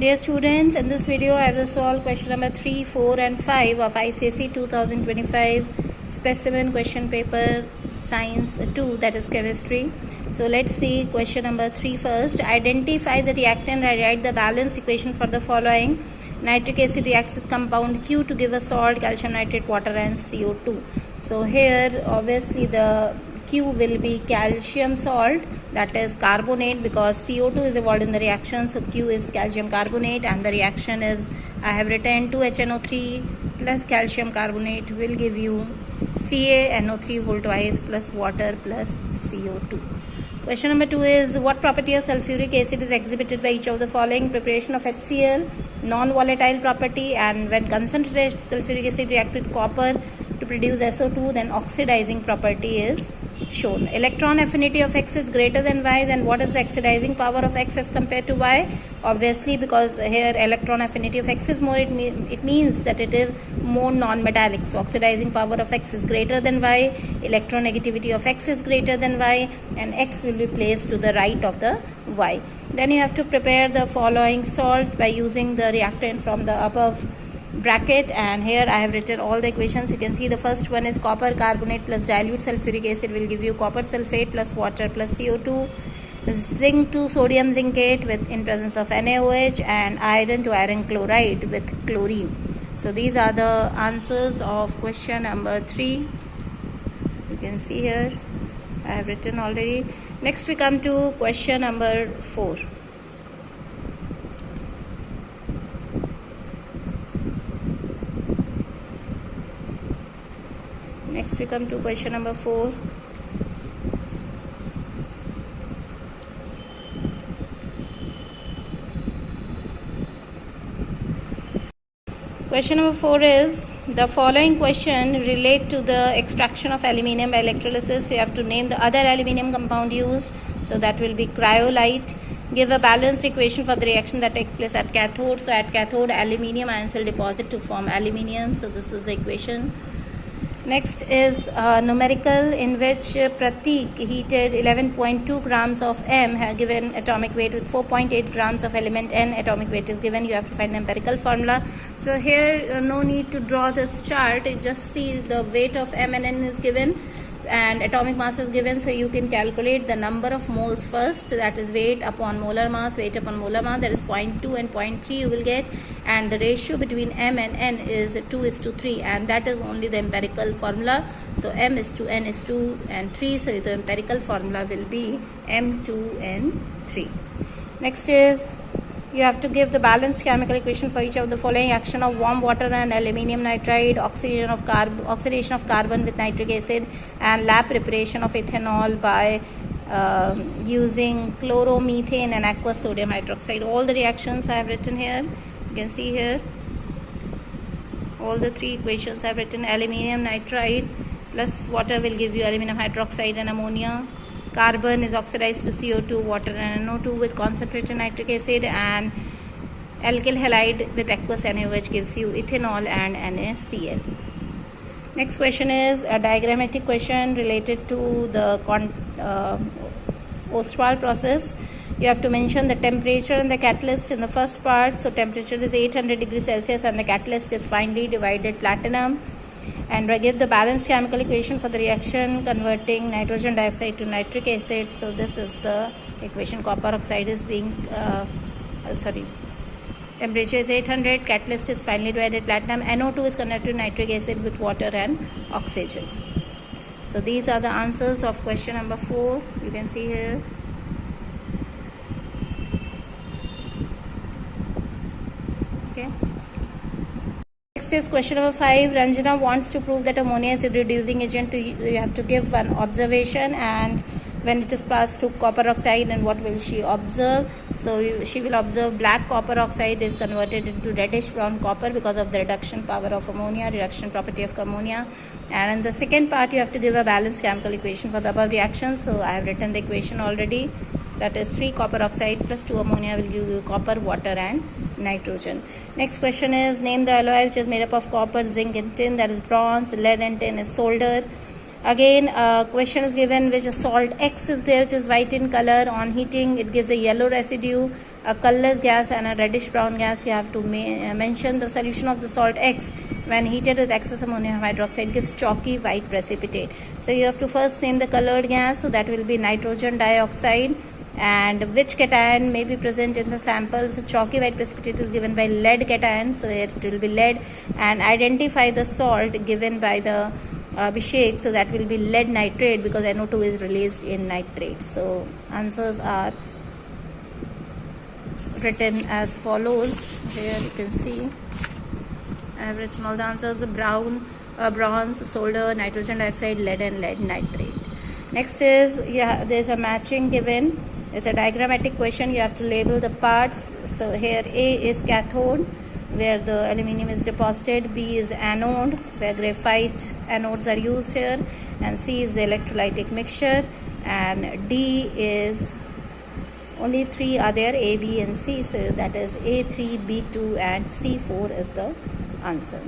Dear students, in this video I will solve question number 3, 4 and 5 of ICSE 2025 specimen question paper science 2, that is chemistry. So let's see question number 3 first. Identify the reactant and write the balanced equation for the following. Nitric acid reacts with compound Q to give a salt, calcium nitrate, water and CO2. So here obviously the Q will be calcium salt, that is carbonate, because CO2 is involved in the reaction. So Q is calcium carbonate and the reaction is, I have written 2HNO3 plus calcium carbonate will give you CaNO3 whole twice plus water plus CO2. Question number 2 is, what property of sulfuric acid is exhibited by each of the following? Preparation of HCl, non-volatile property, and when concentrated sulfuric acid react with copper to produce SO2, then oxidizing property is shown. Electron affinity of X is greater than Y, then what is the oxidizing power of X as compared to Y? Obviously, because here electron affinity of X is more, it means that it is more non-metallic. So oxidizing power of X is greater than Y, electronegativity of X is greater than Y, and X will be placed to the right of the Y. Then you have to prepare the following salts by using the reactants from the above bracket, and here I have written all the equations. You can see the first one is copper carbonate plus dilute sulfuric acid will give you copper sulfate plus water plus CO2, zinc to sodium zincate with in presence of NaOH, and iron to iron chloride with chlorine. So these are the answers of question number 3. You can see here I have written already. Next we come to question number 4. Next we come to question number 4. Question number 4 is, the following question relate to the extraction of aluminium by electrolysis. So you have to name the other aluminium compound used. So that will be cryolite. Give a balanced equation for the reaction that takes place at cathode. So at cathode, aluminium ions will deposit to form aluminium. So this is the equation. Next is numerical, in which Pratik heated 11.2 grams of M, have given atomic weight with 4.8 grams of element N. Atomic weight is given. You have to find the empirical formula. So here no need to draw this chart. You just see the weight of M and N is given and atomic mass is given. So you can calculate the number of moles first, that is weight upon molar mass, that is 0.2 and 0.3 you will get, and the ratio between M and N is 2:3, and that is only the empirical formula. So M is to N is 2 and 3, so the empirical formula will be M2N3. Next is, you have to give the balanced chemical equation for each of the following: action of warm water and aluminium nitride, oxidation of carbon with nitric acid, and lab preparation of ethanol by using chloromethane and aqueous sodium hydroxide. All the reactions I have written here. You can see here all the 3 equations I have written. Aluminium nitride plus water will give you aluminum hydroxide and ammonia. Carbon is oxidized to CO2, water and NO2 with concentrated nitric acid, and alkyl halide with aqueous NaOH gives you ethanol and NaCl. Next question is a diagrammatic question related to the Ostwald process. You have to mention the temperature and the catalyst in the first part. So temperature is 800 degrees Celsius and the catalyst is finely divided platinum. And give the balanced chemical equation for the reaction converting nitrogen dioxide to nitric acid. So this is the equation. Copper oxide is being temperature is 800, catalyst is finely divided platinum, NO2 is converted to nitric acid with water and oxygen. So these are the answers of question number 4. You can see here. Okay. Next is question number 5. Ranjana wants to prove that ammonia is a reducing agent. You have to give one observation, and when it is passed to copper oxide, and what will she observe? So she will observe black copper oxide is converted into reddish brown copper because of the reduction power of ammonia, reduction property of ammonia. And in the second part you have to give a balanced chemical equation for the above reactions. So I have written the equation already. That is 3 copper oxide plus 2 ammonia will give you copper, water and nitrogen. Next question is, name the alloy which is made up of copper, zinc and tin, that is bronze, lead and tin is solder. Again, question is given which salt X is there, which is white in color. On heating, it gives a yellow residue, a colorless gas, and a reddish brown gas. You have to mention the solution of the salt X when heated with excess ammonium hydroxide gives chalky white precipitate. So you have to first name the colored gas. So that will be nitrogen dioxide. And which cation may be present in the sample. So chalky white precipitate is given by lead cation, so it will be lead. And identify the salt given by the Abhishek, so that will be lead nitrate, because NO2 is released in nitrate. So answers are written as follows. Here you can see I have written all the answers: bronze, solder, nitrogen dioxide, lead, and lead nitrate. Next is, there's a matching given. It's a diagrammatic question. You have to label the parts. So here A is cathode, where the aluminium is deposited. B is anode, where graphite anodes are used here. And C is the electrolytic mixture. And D is, only three are there, A, B and C. So that is A3, B2 and C4 is the answer.